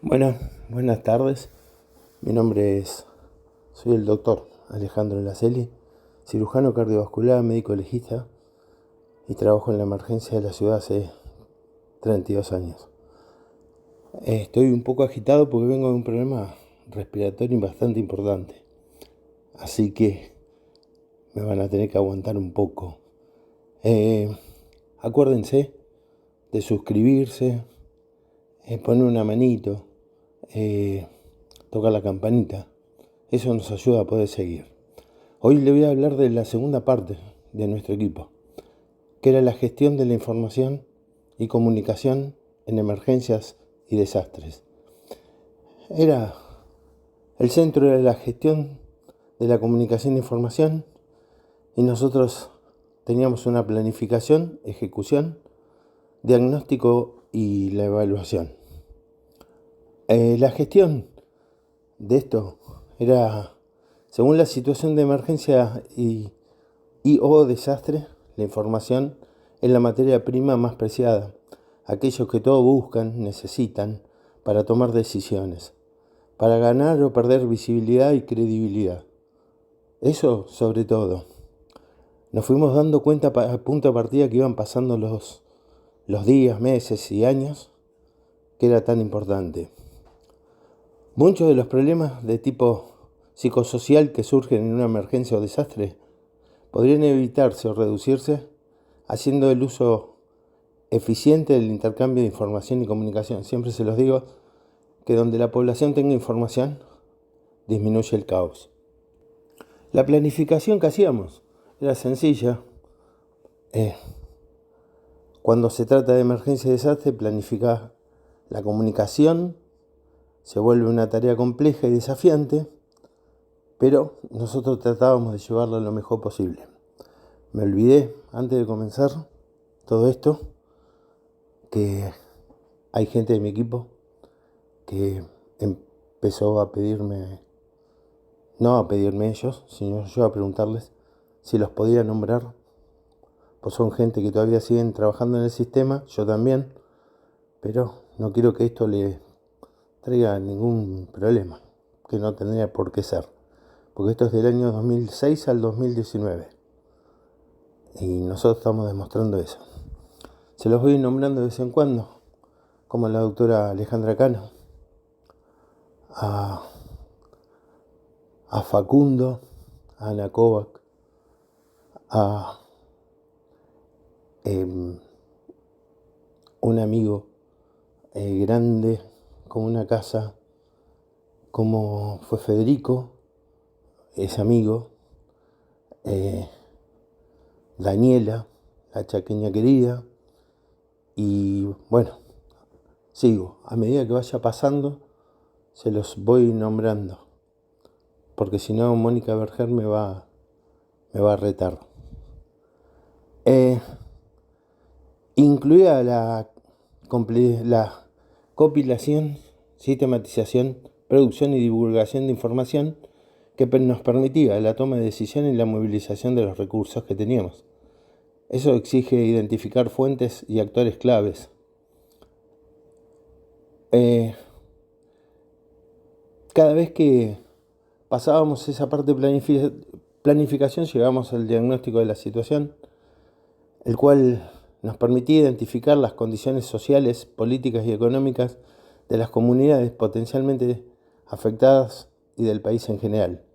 Bueno, buenas tardes. Mi nombre soy el doctor Alejandro Laceli, cirujano cardiovascular, médico legista y trabajo en la emergencia de la ciudad hace 32 años. Estoy un poco agitado porque vengo de un problema respiratorio bastante importante, así que me van a tener que aguantar un poco. Acuérdense de suscribirse, poner una manito, tocar la campanita. Eso nos ayuda a poder seguir. Hoy le voy a hablar de la segunda parte de nuestro equipo, que era la gestión de la información y comunicación en emergencias y desastres. El centro era la gestión de la comunicación e información y nosotros teníamos una planificación, ejecución, diagnóstico y la evaluación. La gestión de esto era, según la situación de emergencia o desastre, la información es la materia prima más preciada, aquellos que todo buscan, necesitan para tomar decisiones, para ganar o perder visibilidad y credibilidad. Eso sobre todo. Nos fuimos dando cuenta a punto de partida que iban pasando los días, meses y años, que era tan importante. Muchos de los problemas de tipo psicosocial que surgen en una emergencia o desastre podrían evitarse o reducirse haciendo el uso eficiente del intercambio de información y comunicación. Siempre se los digo que donde la población tenga información, disminuye el caos. La planificación que hacíamos era sencilla. Cuando se trata de emergencia y desastre, planificar la comunicación se vuelve una tarea compleja y desafiante, pero nosotros tratábamos de llevarlo lo mejor posible. Me olvidé, antes de comenzar todo esto, que hay gente de mi equipo que empezó a pedirme, no a pedirme ellos, sino yo a preguntarles si los podía nombrar, pues son gente que todavía siguen trabajando en el sistema, yo también, pero no quiero que esto le traiga ningún problema, que no tendría por qué ser, porque esto es del año 2006 al 2019 y nosotros estamos demostrando eso. Se los voy nombrando de vez en cuando, como la doctora Alejandra Cano, a Facundo, a Ana Kovac, a un amigo grande con una casa como fue Federico, es amigo, Daniela, la chaqueña querida, y bueno, sigo, a medida que vaya pasando se los voy nombrando, porque si no Mónica Berger me va a retar. Incluida la compilación, sistematización, producción y divulgación de información que nos permitía la toma de decisiones y la movilización de los recursos que teníamos. Eso exige identificar fuentes y actores claves. Cada vez que pasábamos esa parte de planificación, llegábamos al diagnóstico de la situación, el cual nos permitía identificar las condiciones sociales, políticas y económicas de las comunidades potencialmente afectadas y del país en general.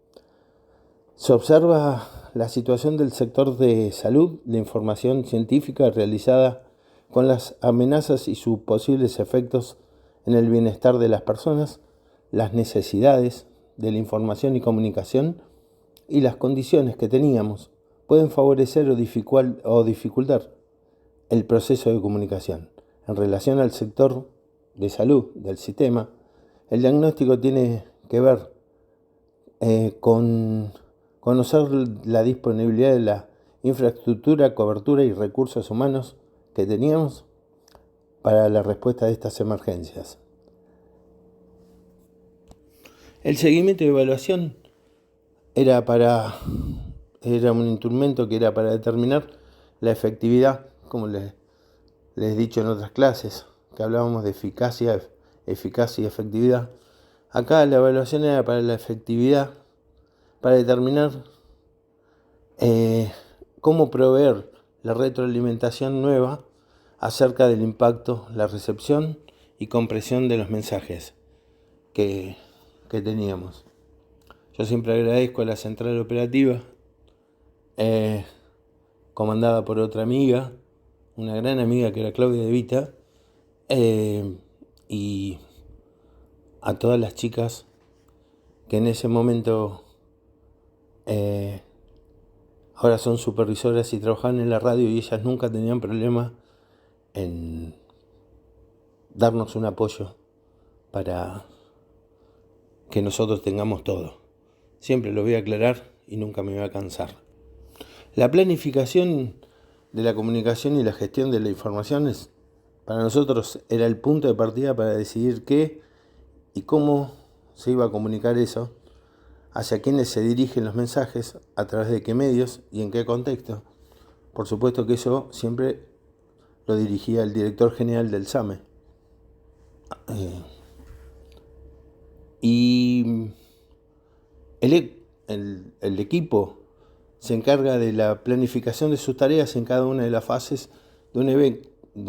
Se observa la situación del sector de salud, la información científica realizada con las amenazas y sus posibles efectos en el bienestar de las personas, las necesidades de la información y comunicación y las condiciones que teníamos pueden favorecer o dificultar el proceso de comunicación. En relación al sector de salud del sistema, el diagnóstico tiene que ver con conocer la disponibilidad de la infraestructura, cobertura y recursos humanos que teníamos para la respuesta de estas emergencias. El seguimiento y evaluación era un instrumento que era para determinar la efectividad, como les he dicho en otras clases, que hablábamos de eficacia, eficacia y efectividad. Acá la evaluación era para la efectividad, para determinar cómo proveer la retroalimentación nueva acerca del impacto, la recepción y compresión de los mensajes que teníamos. Yo siempre agradezco a la central operativa, comandada por otra amiga, una gran amiga que era Claudia De Vita, y a todas las chicas que en ese momento ahora son supervisoras y trabajaban en la radio, y ellas nunca tenían problema en darnos un apoyo para que nosotros tengamos todo. Siempre lo voy a aclarar y nunca me voy a cansar. La planificación de la comunicación y la gestión de la información para nosotros era el punto de partida para decidir qué y cómo se iba a comunicar eso, hacia quiénes se dirigen los mensajes, a través de qué medios y en qué contexto. Por supuesto que eso siempre lo dirigía el director general del SAME. Y el equipo se encarga de la planificación de sus tareas en cada una de las fases de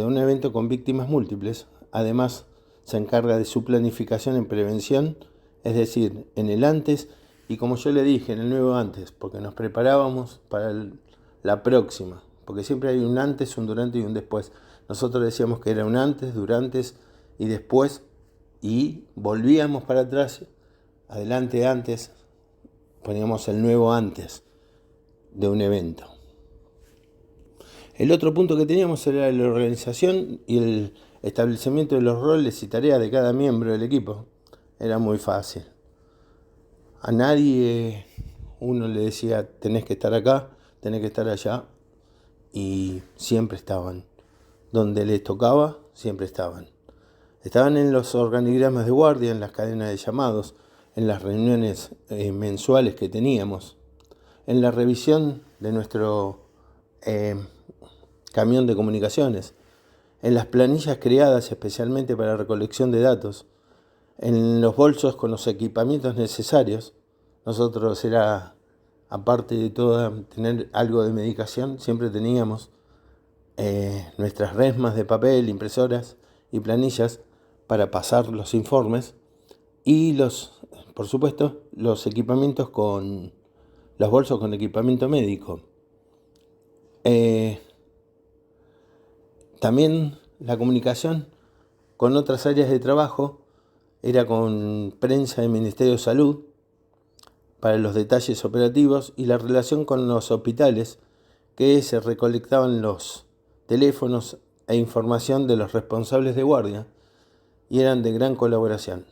un evento con víctimas múltiples. Además, se encarga de su planificación en prevención, es decir, en el antes y, como yo le dije, en el nuevo antes, porque nos preparábamos para la próxima, porque siempre hay un antes, un durante y un después. Nosotros decíamos que era un antes, durante y después, y volvíamos para atrás, adelante, antes, poníamos el nuevo antes de un evento. El otro punto que teníamos era la organización y el establecimiento de los roles y tareas de cada miembro del equipo. Era muy fácil. A nadie uno le decía tenés que estar acá, tenés que estar allá, y siempre estaban. Donde les tocaba, siempre estaban. Estaban en los organigramas de guardia, en las cadenas de llamados, en las reuniones mensuales que teníamos, en la revisión de nuestro camión de comunicaciones, en las planillas creadas especialmente para recolección de datos, en los bolsos con los equipamientos necesarios. Nosotros era, aparte de todo, tener algo de medicación, siempre teníamos nuestras resmas de papel, impresoras y planillas para pasar los informes, y por supuesto, los equipamientos los bolsos con equipamiento médico. También la comunicación con otras áreas de trabajo era con prensa del Ministerio de Salud para los detalles operativos, y la relación con los hospitales, que se recolectaban los teléfonos e información de los responsables de guardia, y eran de gran colaboración.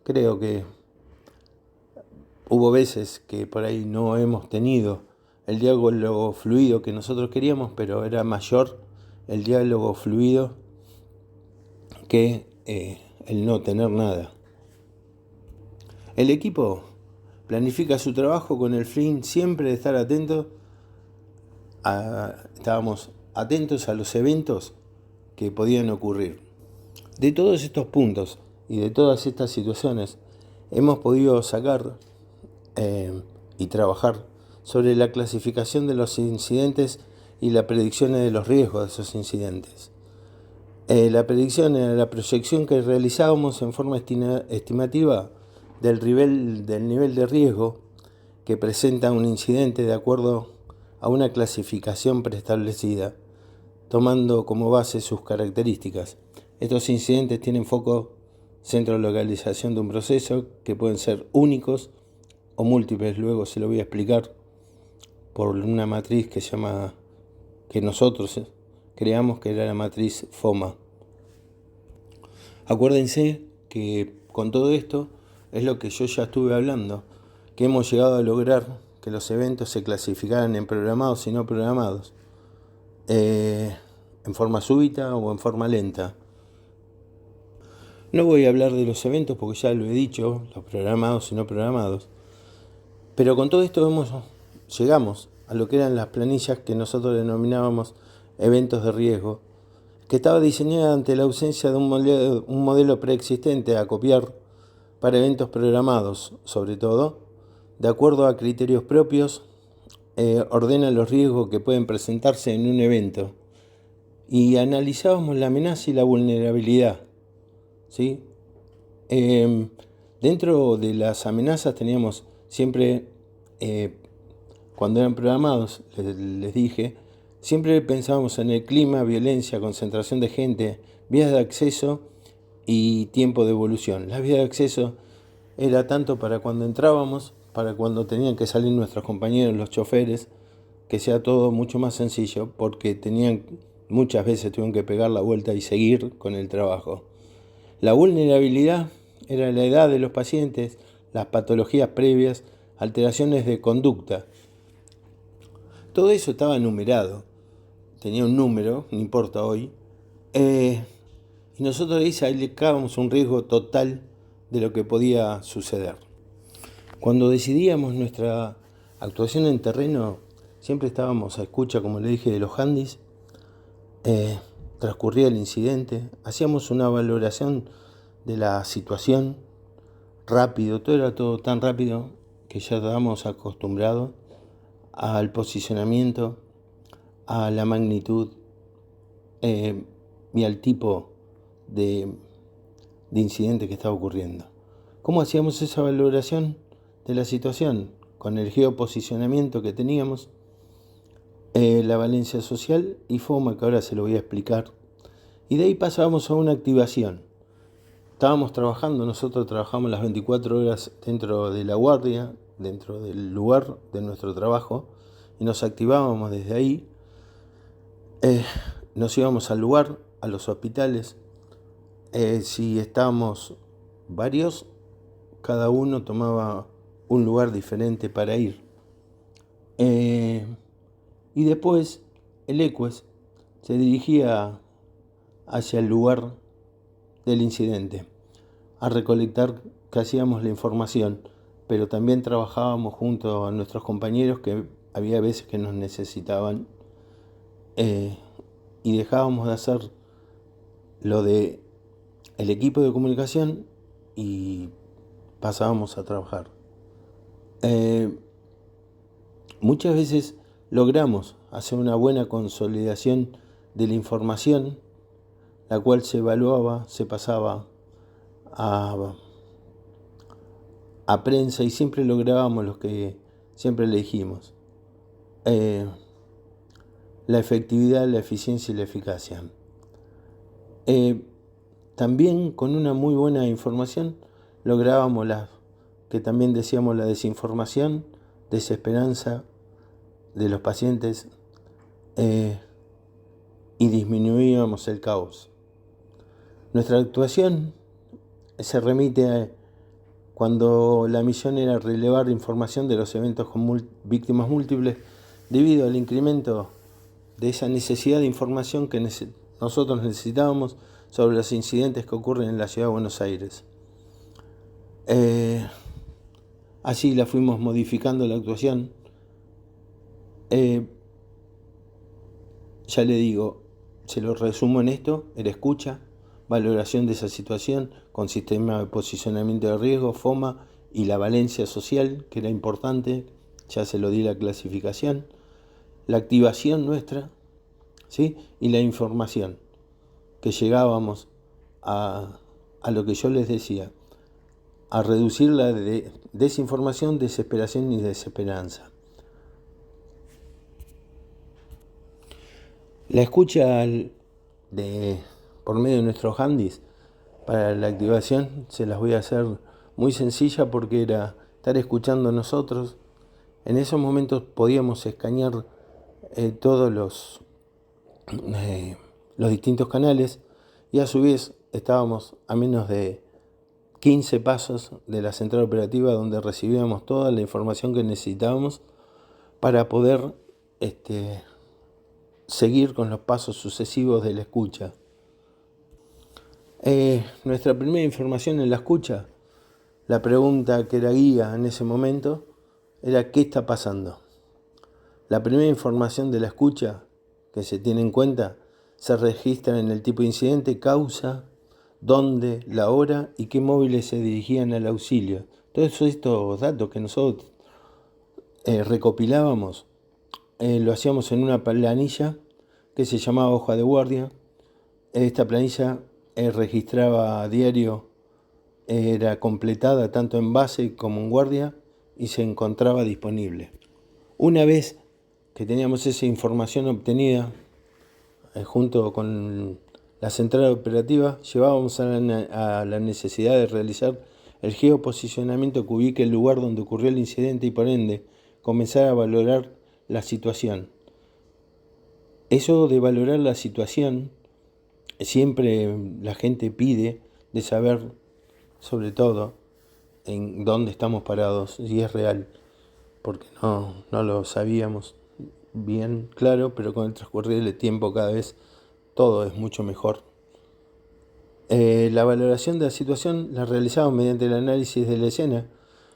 Creo que hubo veces que por ahí no hemos tenido el diálogo fluido que nosotros queríamos, pero era mayor el diálogo fluido que el no tener nada. El equipo planifica su trabajo con el fin siempre de estar estábamos atentos a los eventos que podían ocurrir. De todos estos puntos y de todas estas situaciones hemos podido sacar y trabajar sobre la clasificación de los incidentes y la predicción de los riesgos de esos incidentes. La predicción era la proyección que realizábamos en forma estimativa del nivel de riesgo que presenta un incidente de acuerdo a una clasificación preestablecida, tomando como base sus características. Estos incidentes tienen foco, centro de localización de un proceso, que pueden ser únicos o múltiples. Luego se lo voy a explicar, por una matriz que nosotros creamos, que era la matriz FOMA. Acuérdense que con todo esto es lo que yo ya estuve hablando, que hemos llegado a lograr que los eventos se clasificaran en programados y no programados, en forma súbita o en forma lenta. No voy a hablar de los eventos porque ya lo he dicho, los programados y no programados, pero con todo esto llegamos a lo que eran las planillas que nosotros denominábamos eventos de riesgo, que estaba diseñada ante la ausencia de un modelo preexistente a copiar para eventos programados, sobre todo, de acuerdo a criterios propios, ordena los riesgos que pueden presentarse en un evento y analizábamos la amenaza y la vulnerabilidad, ¿sí? Dentro de las amenazas teníamos siempre, cuando eran programados, les dije, siempre pensábamos en el clima, violencia, concentración de gente, vías de acceso y tiempo de evolución. Las vías de acceso era tanto para cuando entrábamos, para cuando tenían que salir nuestros compañeros, los choferes, que sea todo mucho más sencillo, porque muchas veces tuvieron que pegar la vuelta y seguir con el trabajo. La vulnerabilidad era la edad de los pacientes, las patologías previas, alteraciones de conducta. Todo eso estaba numerado, tenía un número, no importa hoy, y nosotros ahí sacábamos un riesgo total de lo que podía suceder. Cuando decidíamos nuestra actuación en terreno, siempre estábamos a escucha, como le dije, de los handys. Transcurría el incidente, hacíamos una valoración de la situación rápido, todo era todo tan rápido que ya estábamos acostumbrados al posicionamiento, a la magnitud y al tipo de incidente que estaba ocurriendo. ¿Cómo hacíamos esa valoración de la situación? Con el geoposicionamiento que teníamos, la valencia social y FOMA, que ahora se lo voy a explicar. Y de ahí pasábamos a una activación. Estábamos trabajando, nosotros trabajamos las 24 horas dentro de la guardia, dentro del lugar de nuestro trabajo, y nos activábamos desde ahí. Nos íbamos al lugar, a los hospitales. Si estábamos varios, cada uno tomaba un lugar diferente para ir. Y después el EQUES se dirigía hacia el lugar del incidente, a recolectar que hacíamos la información, pero también trabajábamos junto a nuestros compañeros que había veces que nos necesitaban, y dejábamos de hacer lo de el equipo de comunicación y pasábamos a trabajar. Muchas veces logramos hacer una buena consolidación de la información, la cual se evaluaba, se pasaba a prensa y siempre lográbamos lo que siempre le dijimos: la efectividad, la eficiencia y la eficacia. También con una muy buena información lográbamos que también decíamos la desinformación, desesperanza de los pacientes, y disminuíamos el caos. Nuestra actuación se remite a cuando la misión era relevar información de los eventos con víctimas múltiples debido al incremento de esa necesidad de información que nosotros necesitábamos sobre los incidentes que ocurren en la ciudad de Buenos Aires. Así la fuimos modificando la actuación. Ya le digo, se lo resumo en esto: era escucha, valoración de esa situación con sistema de posicionamiento de riesgo, FOMA, y la valencia social, que era importante, ya se lo di la clasificación, la activación nuestra, ¿sí? Y la información, que llegábamos a lo que yo les decía, a reducir la desinformación, desesperación y desesperanza. La escucha por medio de nuestros handys para la activación se las voy a hacer muy sencilla, porque era estar escuchando a nosotros. En esos momentos podíamos escanear todos los distintos canales, y a su vez estábamos a menos de 15 pasos de la central operativa, donde recibíamos toda la información que necesitábamos para poder seguir con los pasos sucesivos de la escucha. Nuestra primera información en la escucha, la pregunta que era guía en ese momento, era: ¿qué está pasando? La primera información de la escucha que se tiene en cuenta se registra en el tipo de incidente, causa, dónde, la hora y qué móviles se dirigían al auxilio. Todos estos datos que nosotros recopilábamos, lo hacíamos en una planilla que se llamaba hoja de guardia. Esta planilla registraba a diario, era completada tanto en base como en guardia y se encontraba disponible. Una vez que teníamos esa información obtenida, junto con la central operativa, llevábamos a la necesidad de realizar el geoposicionamiento que ubique el lugar donde ocurrió el incidente y por ende comenzar a valorar la situación. Eso de valorar la situación, siempre la gente pide de saber, sobre todo, en dónde estamos parados, si es real, porque no lo sabíamos bien claro, pero con el transcurrir del tiempo cada vez todo es mucho mejor. La valoración de la situación la realizamos mediante el análisis de la escena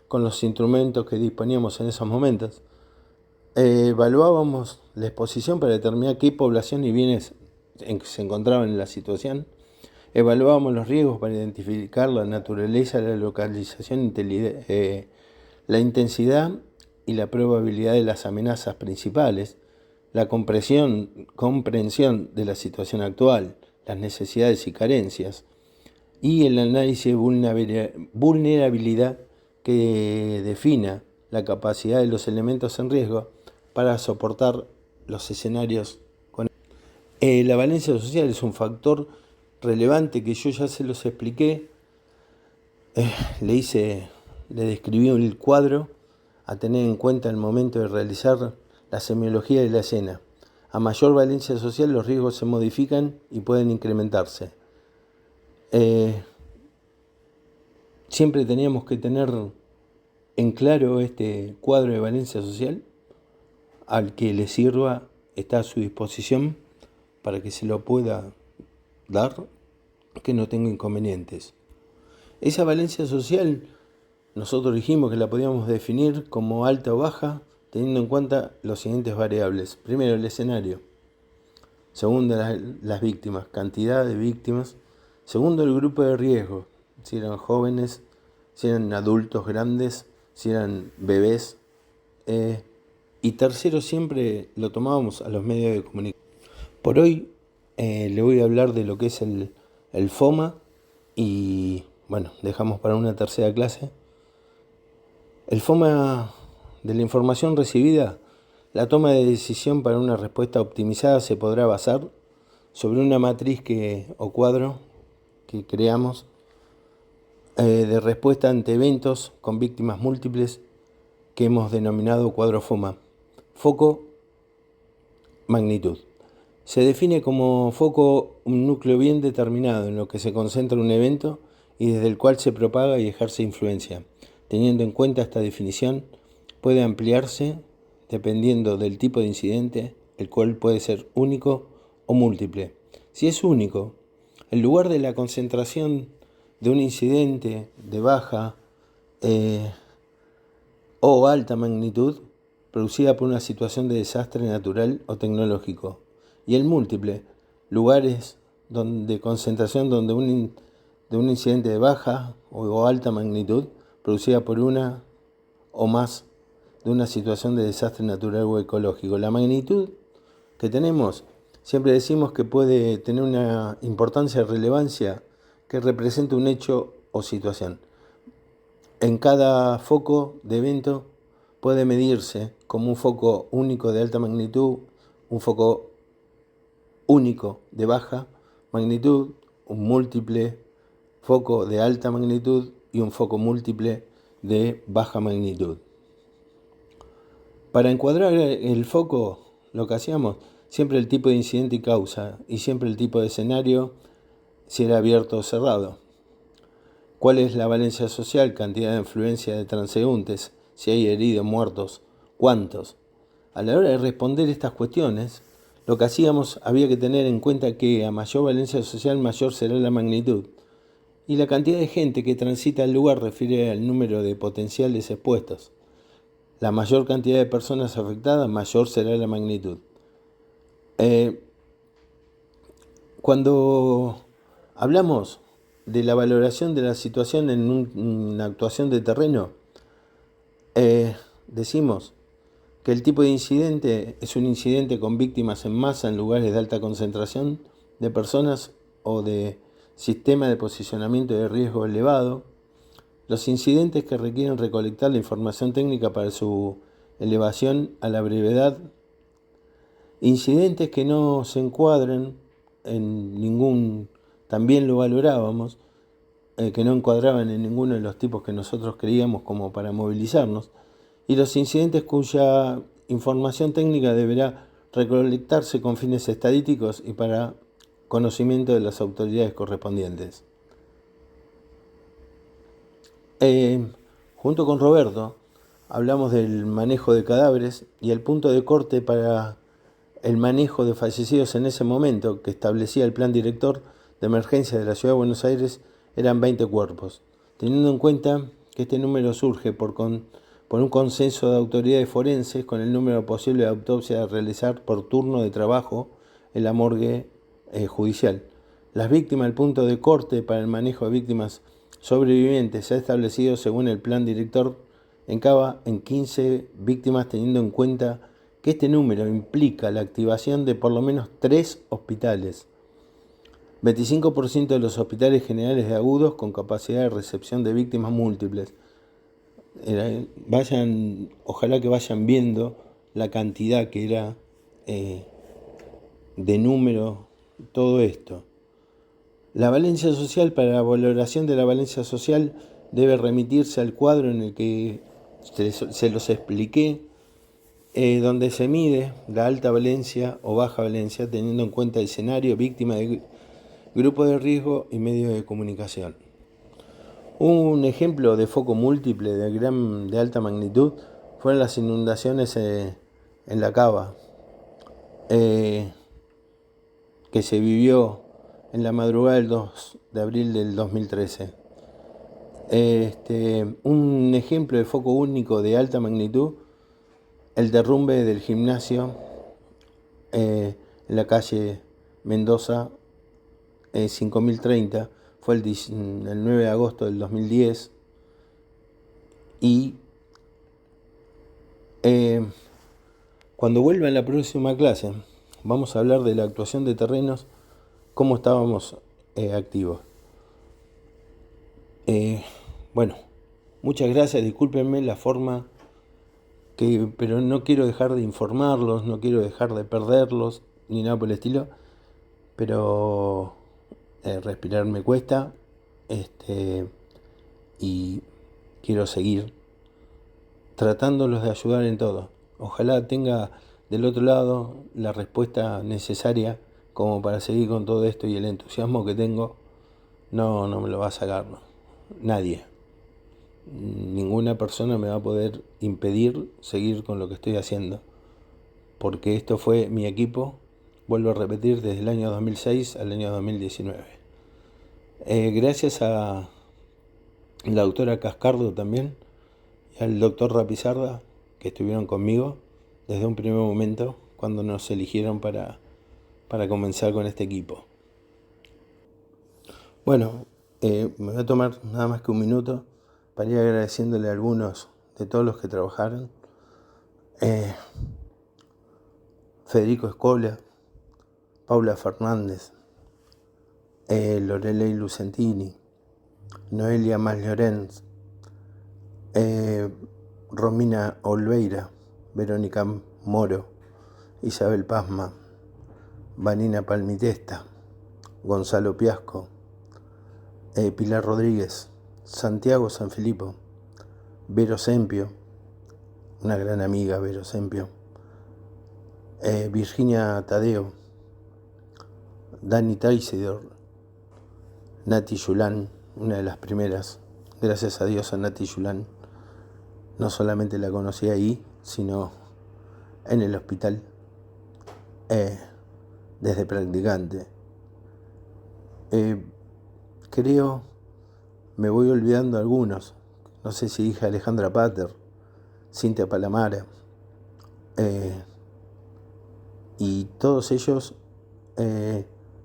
con los instrumentos que disponíamos en esos momentos. Evaluábamos la exposición para determinar qué población y bienes se encontraban en la situación. Evaluábamos los riesgos para identificar la naturaleza, la localización, la intensidad y la probabilidad de las amenazas principales, la comprensión de la situación actual, las necesidades y carencias, y el análisis de vulnerabilidad que defina la capacidad de los elementos en riesgo para soportar los escenarios. La valencia social es un factor relevante que yo ya se los expliqué. Le describí el cuadro a tener en cuenta al momento de realizar la semiología de la escena. A mayor valencia social los riesgos se modifican y pueden incrementarse. Siempre teníamos que tener en claro este cuadro de valencia social. Al que le sirva está a su disposición para que se lo pueda dar, que no tenga inconvenientes. Esa valencia social nosotros dijimos que la podíamos definir como alta o baja, teniendo en cuenta las siguientes variables. Primero, el escenario. Segundo, las víctimas, cantidad de víctimas. Segundo, el grupo de riesgo, si eran jóvenes, si eran adultos grandes, si eran bebés. Y tercero, siempre lo tomábamos a los medios de comunicación. Por hoy le voy a hablar de lo que es el FOMA y bueno, dejamos para una tercera clase. El FOMA de la información recibida, la toma de decisión para una respuesta optimizada se podrá basar sobre una matriz o cuadro que creamos de respuesta ante eventos con víctimas múltiples que hemos denominado cuadro FOMA. Foco, magnitud. Se define como foco un núcleo bien determinado en lo que se concentra un evento y desde el cual se propaga y ejerce influencia. Teniendo en cuenta esta definición, puede ampliarse dependiendo del tipo de incidente, el cual puede ser único o múltiple. Si es único, el lugar de la concentración de un incidente de baja o alta magnitud producida por una situación de desastre natural o tecnológico. Y el múltiple, lugares de concentración de un incidente de baja o alta magnitud producida por una o más de una situación de desastre natural o ecológico. La magnitud que tenemos, siempre decimos que puede tener una importancia y relevancia que representa un hecho o situación. En cada foco de evento puede medirse como un foco único de alta magnitud, un foco único de baja magnitud, un múltiple foco de alta magnitud y un foco múltiple de baja magnitud. Para encuadrar el foco, lo que hacíamos, siempre el tipo de incidente y causa, y siempre el tipo de escenario, si era abierto o cerrado. ¿Cuál es la valencia social? Cantidad de influencia de transeúntes, si hay heridos, muertos, ¿cuántos? A la hora de responder estas cuestiones, lo que hacíamos había que tener en cuenta que a mayor valencia social, mayor será la magnitud. Y la cantidad de gente que transita el lugar refiere al número de potenciales expuestos. La mayor cantidad de personas afectadas, mayor será la magnitud. Cuando hablamos de la valoración de la situación en una actuación de terreno, decimos que el tipo de incidente es un incidente con víctimas en masa en lugares de alta concentración de personas o de sistema de posicionamiento de riesgo elevado. Los incidentes que requieren recolectar la información técnica para su elevación a la brevedad. Incidentes que no se encuadren en ningún, también lo valorábamos, que no encuadraban en ninguno de los tipos que nosotros creíamos como para movilizarnos. Y los incidentes cuya información técnica deberá recolectarse con fines estadísticos y para conocimiento de las autoridades correspondientes. Junto con Roberto hablamos del manejo de cadáveres y el punto de corte para el manejo de fallecidos en ese momento que establecía el plan director de emergencia de la Ciudad de Buenos Aires eran 20 cuerpos, teniendo en cuenta que este número surge por un consenso de autoridades forenses con el número posible de autopsias a realizar por turno de trabajo en la morgue judicial. Las víctimas, el punto de corte para el manejo de víctimas sobrevivientes se ha establecido según el plan director en Cava en 15 víctimas, teniendo en cuenta que este número implica la activación de por lo menos 3 hospitales. 25% de los hospitales generales de agudos con capacidad de recepción de víctimas múltiples. Ojalá que vayan viendo la cantidad que era de número todo esto. La valencia social, para la valoración de la valencia social, debe remitirse al cuadro en el que se los expliqué, donde se mide la alta valencia o baja valencia, teniendo en cuenta el escenario, víctima de grupo de riesgo y medios de comunicación. Un ejemplo de foco múltiple de alta magnitud fueron las inundaciones en la Cava, que se vivió en la madrugada del 2 de abril del 2013. Un ejemplo de foco único de alta magnitud, el derrumbe del gimnasio en la calle Mendoza 5030, fue el 9 de agosto del 2010. Y cuando vuelva en la próxima clase, vamos a hablar de la actuación de terrenos, cómo estábamos activos. Bueno, muchas gracias, discúlpenme la forma, pero no quiero dejar de informarlos, no quiero dejar de perderlos, ni nada por el estilo, pero respirar me cuesta, y quiero seguir tratándolos de ayudar en todo. Ojalá tenga del otro lado la respuesta necesaria como para seguir con todo esto, y el entusiasmo que tengo no me lo va a sacar, no. Nadie. Ninguna persona me va a poder impedir seguir con lo que estoy haciendo, porque esto fue mi equipo, vuelvo a repetir, desde el año 2006 al año 2019. Gracias a la doctora Cascardo también y al doctor Rapizarda, que estuvieron conmigo desde un primer momento cuando nos eligieron para comenzar con este equipo. Bueno, me voy a tomar nada más que un minuto para ir agradeciéndole a algunos de todos los que trabajaron. Federico Escola, Paula Fernández, Lorelei Lucentini, Noelia Mas Llorens, Romina Olveira, Verónica Moro, Isabel Pasma, Vanina Palmitesta, Gonzalo Piasco, Pilar Rodríguez, Santiago Sanfilippo, Vero Sempio, una gran amiga Vero Sempio, Virginia Tadeo, Dani Taisidor, Nati Yulán, una de las primeras, gracias a Dios a Nati Yulán, no solamente la conocí ahí, sino en el hospital, desde practicante. Creo, me voy olvidando algunos, no sé si dije Alejandra Pater, Cintia Palamara, y todos ellos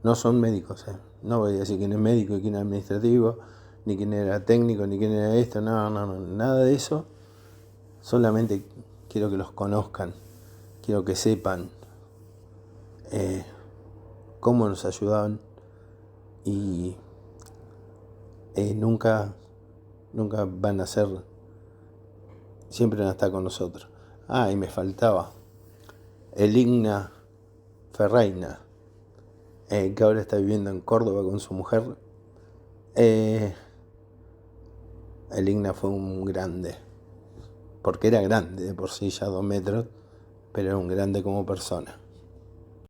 No son médicos, no voy a decir quién es médico y quién es administrativo, ni quién era técnico, ni quién era esto, no, nada de eso. Solamente quiero que los conozcan, quiero que sepan cómo nos ayudaban y nunca van a ser, siempre van a estar con nosotros. Y me faltaba Eligna Ferreira, que ahora está viviendo en Córdoba con su mujer. Eligna fue un grande, porque era grande de por sí, ya 2 metros, pero era un grande como persona.